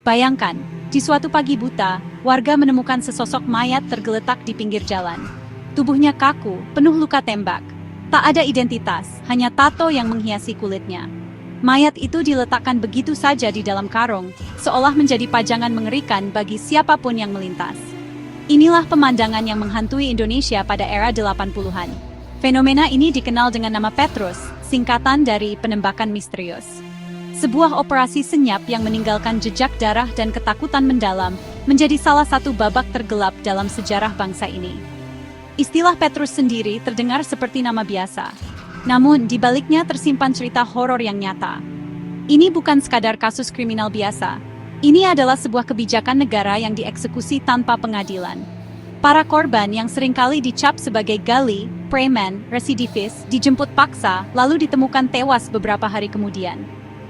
Bayangkan, di suatu pagi buta, warga menemukan sesosok mayat tergeletak di pinggir jalan. Tubuhnya kaku, penuh luka tembak. Tak ada identitas, hanya tato yang menghiasi kulitnya. Mayat itu diletakkan begitu saja di dalam karung, seolah menjadi pajangan mengerikan bagi siapapun yang melintas. Inilah pemandangan yang menghantui Indonesia pada era 80-an. Fenomena ini dikenal dengan nama Petrus, singkatan dari penembakan misterius. Sebuah operasi senyap yang meninggalkan jejak darah dan ketakutan mendalam menjadi salah satu babak tergelap dalam sejarah bangsa ini. Istilah Petrus sendiri terdengar seperti nama biasa. Namun, di baliknya tersimpan cerita horor yang nyata. Ini bukan sekadar kasus kriminal biasa. Ini adalah sebuah kebijakan negara yang dieksekusi tanpa pengadilan. Para korban yang seringkali dicap sebagai gali, preman, residivis, dijemput paksa, lalu ditemukan tewas beberapa hari kemudian.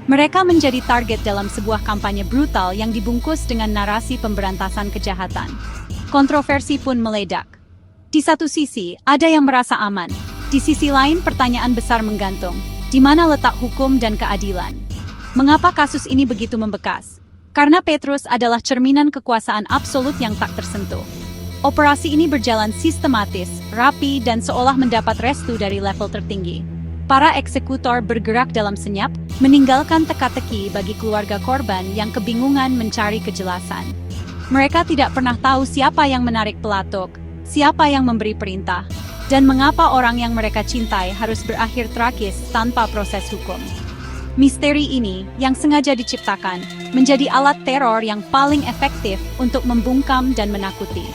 Mereka menjadi target dalam sebuah kampanye brutal yang dibungkus dengan narasi pemberantasan kejahatan. Kontroversi pun meledak. Di satu sisi, ada yang merasa aman. Di sisi lain, pertanyaan besar menggantung. Di mana letak hukum dan keadilan? Mengapa kasus ini begitu membekas? Karena Petrus adalah cerminan kekuasaan absolut yang tak tersentuh. Operasi ini berjalan sistematis, rapi, dan seolah mendapat restu dari level tertinggi. Para eksekutor bergerak dalam senyap, meninggalkan teka-teki bagi keluarga korban yang kebingungan mencari kejelasan. Mereka tidak pernah tahu siapa yang menarik pelatuk, siapa yang memberi perintah, dan mengapa orang yang mereka cintai harus berakhir tragis tanpa proses hukum. Misteri ini, yang sengaja diciptakan, menjadi alat teror yang paling efektif untuk membungkam dan menakuti.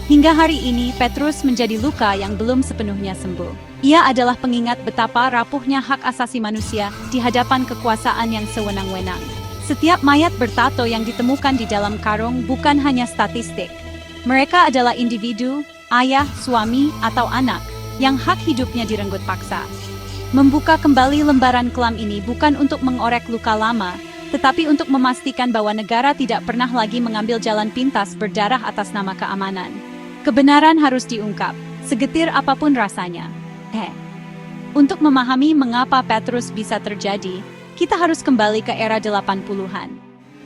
Hingga hari ini, Petrus menjadi luka yang belum sepenuhnya sembuh. Ia adalah pengingat betapa rapuhnya hak asasi manusia di hadapan kekuasaan yang sewenang-wenang. Setiap mayat bertato yang ditemukan di dalam karung bukan hanya statistik. Mereka adalah individu, ayah, suami, atau anak, yang hak hidupnya direnggut paksa. Membuka kembali lembaran kelam ini bukan untuk mengorek luka lama, tetapi untuk memastikan bahwa negara tidak pernah lagi mengambil jalan pintas berdarah atas nama keamanan. Kebenaran harus diungkap, segetir apapun rasanya. Untuk memahami mengapa Petrus bisa terjadi, kita harus kembali ke era 80-an.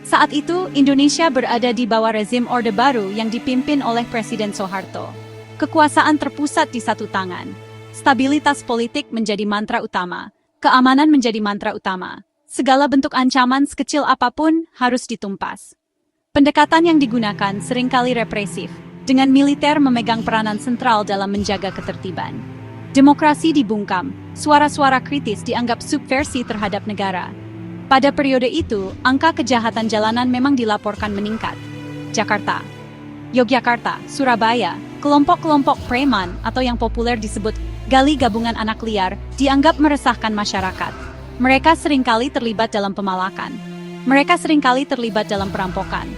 Saat itu, Indonesia berada di bawah rezim Orde Baru yang dipimpin oleh Presiden Soeharto. Kekuasaan terpusat di satu tangan. Stabilitas politik menjadi mantra utama. Keamanan menjadi mantra utama. Segala bentuk ancaman sekecil apapun harus ditumpas. Pendekatan yang digunakan seringkali represif, dengan militer memegang peranan sentral dalam menjaga ketertiban. Demokrasi dibungkam, suara-suara kritis dianggap subversi terhadap negara. Pada periode itu, angka kejahatan jalanan memang dilaporkan meningkat. Jakarta, Yogyakarta, Surabaya, kelompok-kelompok preman atau yang populer disebut gali gabungan anak liar dianggap meresahkan masyarakat. Mereka seringkali terlibat dalam pemalakan. Mereka seringkali terlibat dalam perampokan.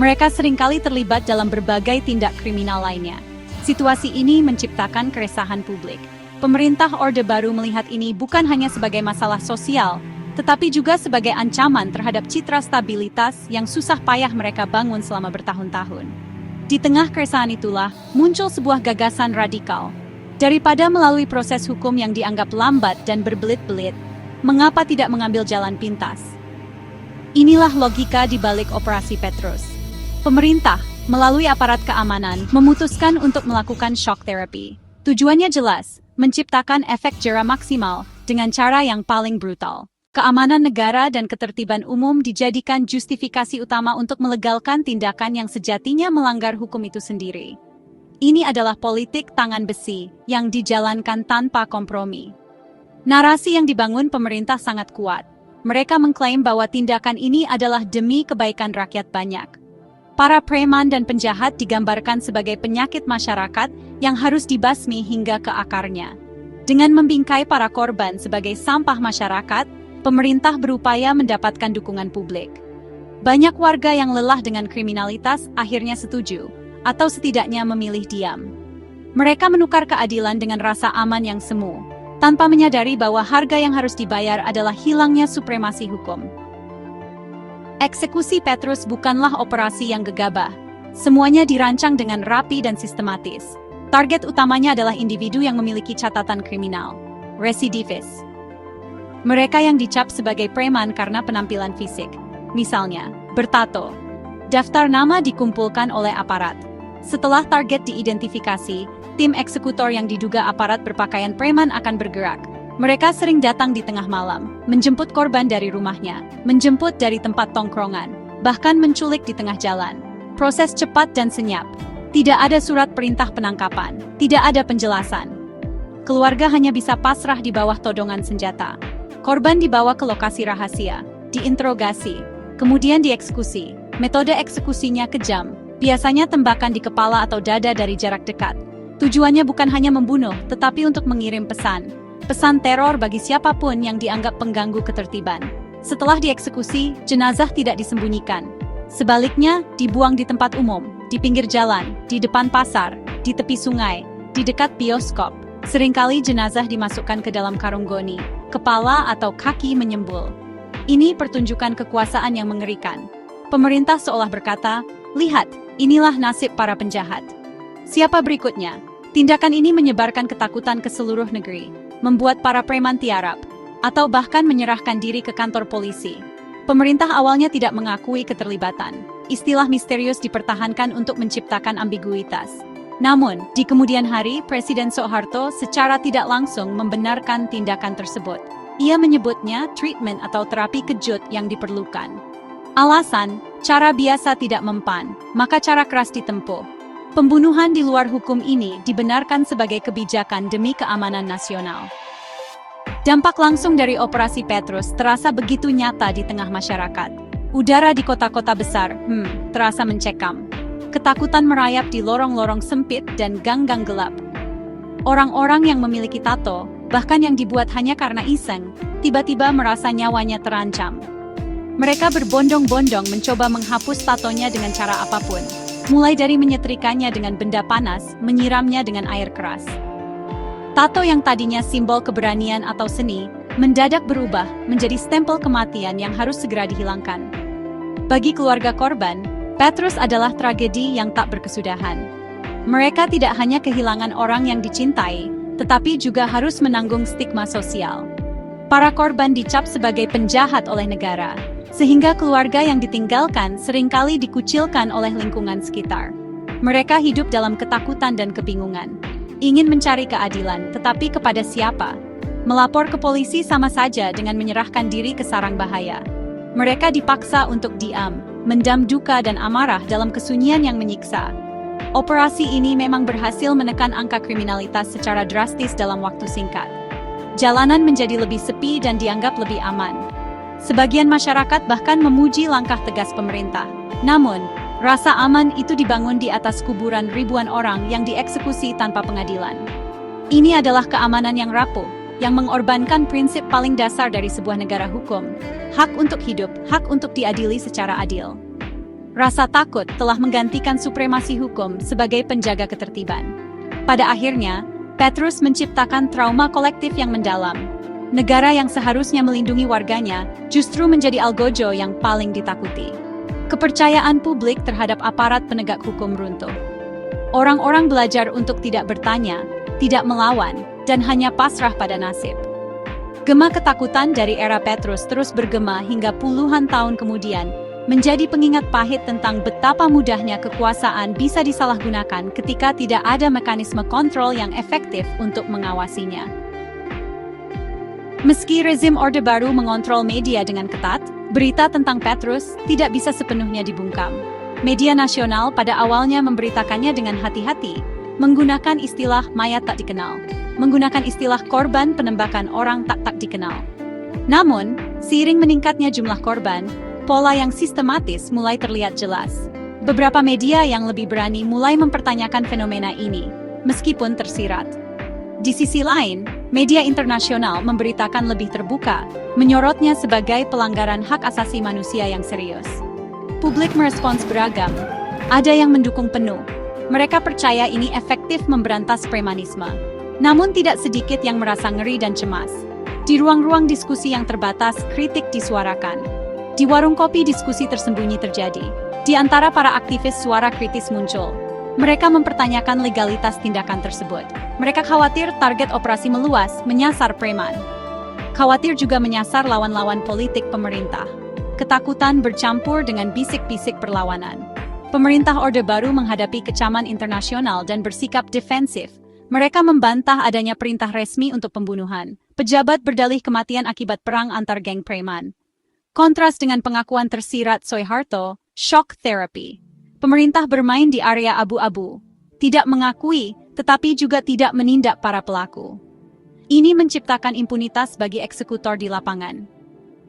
Mereka seringkali terlibat dalam berbagai tindak kriminal lainnya. Situasi ini menciptakan keresahan publik. Pemerintah Orde Baru melihat ini bukan hanya sebagai masalah sosial, tetapi juga sebagai ancaman terhadap citra stabilitas yang susah payah mereka bangun selama bertahun-tahun. Di tengah keresahan itulah, muncul sebuah gagasan radikal. Daripada melalui proses hukum yang dianggap lambat dan berbelit-belit, mengapa tidak mengambil jalan pintas? Inilah logika di balik Operasi Petrus. Pemerintah, melalui aparat keamanan, memutuskan untuk melakukan shock therapy. Tujuannya jelas, menciptakan efek jera maksimal dengan cara yang paling brutal. Keamanan negara dan ketertiban umum dijadikan justifikasi utama untuk melegalkan tindakan yang sejatinya melanggar hukum itu sendiri. Ini adalah politik tangan besi yang dijalankan tanpa kompromi. Narasi yang dibangun pemerintah sangat kuat. Mereka mengklaim bahwa tindakan ini adalah demi kebaikan rakyat banyak. Para preman dan penjahat digambarkan sebagai penyakit masyarakat yang harus dibasmi hingga ke akarnya. Dengan membingkai para korban sebagai sampah masyarakat, pemerintah berupaya mendapatkan dukungan publik. Banyak warga yang lelah dengan kriminalitas akhirnya setuju, atau setidaknya memilih diam. Mereka menukar keadilan dengan rasa aman yang semu, tanpa menyadari bahwa harga yang harus dibayar adalah hilangnya supremasi hukum. Eksekusi Petrus bukanlah operasi yang gegabah. Semuanya dirancang dengan rapi dan sistematis. Target utamanya adalah individu yang memiliki catatan kriminal, residivis. Mereka yang dicap sebagai preman karena penampilan fisik, misalnya bertato, Daftar nama dikumpulkan oleh aparat. Setelah target diidentifikasi, tim eksekutor yang diduga aparat berpakaian preman akan bergerak. Mereka sering datang di tengah malam, menjemput korban dari rumahnya, menjemput dari tempat tongkrongan, bahkan menculik di tengah jalan. Proses cepat dan senyap. Tidak ada surat perintah penangkapan, tidak ada penjelasan. Keluarga hanya bisa pasrah di bawah todongan senjata. Korban dibawa ke lokasi rahasia, diinterogasi, kemudian dieksekusi. Metode eksekusinya kejam, biasanya tembakan di kepala atau dada dari jarak dekat. Tujuannya bukan hanya membunuh, tetapi untuk mengirim pesan. Pesan teror bagi siapapun yang dianggap pengganggu ketertiban. Setelah dieksekusi, jenazah tidak disembunyikan. Sebaliknya, dibuang di tempat umum, di pinggir jalan, di depan pasar, di tepi sungai, di dekat bioskop. Seringkali jenazah dimasukkan ke dalam karung goni, kepala atau kaki menyembul. Ini pertunjukan kekuasaan yang mengerikan. Pemerintah seolah berkata, lihat, inilah nasib para penjahat. Siapa berikutnya? Tindakan ini menyebarkan ketakutan ke seluruh negeri, membuat para preman tiarap, atau bahkan menyerahkan diri ke kantor polisi. Pemerintah awalnya tidak mengakui keterlibatan. Istilah misterius dipertahankan untuk menciptakan ambiguitas. Namun, di kemudian hari, Presiden Soeharto secara tidak langsung membenarkan tindakan tersebut. Ia menyebutnya treatment atau terapi kejut yang diperlukan. Alasan, cara biasa tidak mempan, maka cara keras ditempuh. Pembunuhan di luar hukum ini dibenarkan sebagai kebijakan demi keamanan nasional. Dampak langsung dari Operasi Petrus terasa begitu nyata di tengah masyarakat. Udara di kota-kota besar, terasa mencekam. Ketakutan merayap di lorong-lorong sempit dan gang-gang gelap. Orang-orang yang memiliki tato, bahkan yang dibuat hanya karena iseng, tiba-tiba merasa nyawanya terancam. Mereka berbondong-bondong mencoba menghapus tatonya dengan cara apapun, mulai dari menyetrikanya dengan benda panas, menyiramnya dengan air keras. Tato yang tadinya simbol keberanian atau seni, mendadak berubah menjadi stempel kematian yang harus segera dihilangkan. Bagi keluarga korban, Petrus adalah tragedi yang tak berkesudahan. Mereka tidak hanya kehilangan orang yang dicintai, tetapi juga harus menanggung stigma sosial. Para korban dicap sebagai penjahat oleh negara, sehingga keluarga yang ditinggalkan seringkali dikucilkan oleh lingkungan sekitar. Mereka hidup dalam ketakutan dan kebingungan. Ingin mencari keadilan, tetapi kepada siapa? Melapor ke polisi sama saja dengan menyerahkan diri ke sarang bahaya. Mereka dipaksa untuk diam, mendam duka dan amarah dalam kesunyian yang menyiksa. Operasi ini memang berhasil menekan angka kriminalitas secara drastis dalam waktu singkat. Jalanan menjadi lebih sepi dan dianggap lebih aman. Sebagian masyarakat bahkan memuji langkah tegas pemerintah. Namun, rasa aman itu dibangun di atas kuburan ribuan orang yang dieksekusi tanpa pengadilan. Ini adalah keamanan yang rapuh, yang mengorbankan prinsip paling dasar dari sebuah negara hukum, hak untuk hidup, hak untuk diadili secara adil. Rasa takut telah menggantikan supremasi hukum sebagai penjaga ketertiban. Pada akhirnya, Petrus menciptakan trauma kolektif yang mendalam. Negara yang seharusnya melindungi warganya justru menjadi algojo yang paling ditakuti. Kepercayaan publik terhadap aparat penegak hukum runtuh. Orang-orang belajar untuk tidak bertanya, tidak melawan, dan hanya pasrah pada nasib. Gema ketakutan dari era Petrus terus bergema hingga puluhan tahun kemudian, menjadi pengingat pahit tentang betapa mudahnya kekuasaan bisa disalahgunakan ketika tidak ada mekanisme kontrol yang efektif untuk mengawasinya. Meski rezim Orde Baru mengontrol media dengan ketat, berita tentang Petrus tidak bisa sepenuhnya dibungkam. Media nasional pada awalnya memberitakannya dengan hati-hati, menggunakan istilah mayat tak dikenal, menggunakan istilah korban penembakan orang tak dikenal. Namun, seiring meningkatnya jumlah korban, pola yang sistematis mulai terlihat jelas. Beberapa media yang lebih berani mulai mempertanyakan fenomena ini, meskipun tersirat. Di sisi lain, media internasional memberitakan lebih terbuka, menyorotnya sebagai pelanggaran hak asasi manusia yang serius. Publik merespons beragam. Ada yang mendukung penuh. Mereka percaya ini efektif memberantas premanisme. Namun tidak sedikit yang merasa ngeri dan cemas. Di ruang-ruang diskusi yang terbatas, kritik disuarakan. Di warung kopi diskusi tersembunyi terjadi. Di antara para aktivis suara kritis muncul. Mereka mempertanyakan legalitas tindakan tersebut. Mereka khawatir target operasi meluas, menyasar preman. Khawatir juga menyasar lawan-lawan politik pemerintah. Ketakutan bercampur dengan bisik-bisik perlawanan. Pemerintah Orde Baru menghadapi kecaman internasional dan bersikap defensif. Mereka membantah adanya perintah resmi untuk pembunuhan. Pejabat berdalih kematian akibat perang antar geng preman. Kontras dengan pengakuan tersirat Soeharto, shock therapy. Pemerintah bermain di area abu-abu. Tidak mengakui, tetapi juga tidak menindak para pelaku. Ini menciptakan impunitas bagi eksekutor di lapangan.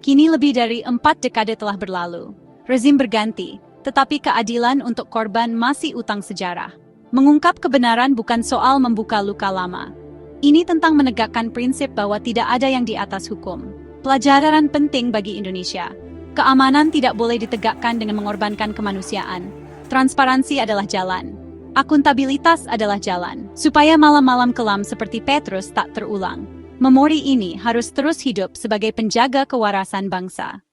Kini lebih dari 4 dekade telah berlalu. Rezim berganti, tetapi keadilan untuk korban masih utang sejarah. Mengungkap kebenaran bukan soal membuka luka lama. Ini tentang menegakkan prinsip bahwa tidak ada yang di atas hukum. Pelajaran penting bagi Indonesia. Keamanan tidak boleh ditegakkan dengan mengorbankan kemanusiaan. Transparansi adalah jalan. Akuntabilitas adalah jalan. Supaya malam-malam kelam seperti Petrus tak terulang. Memori ini harus terus hidup sebagai penjaga kewarasan bangsa.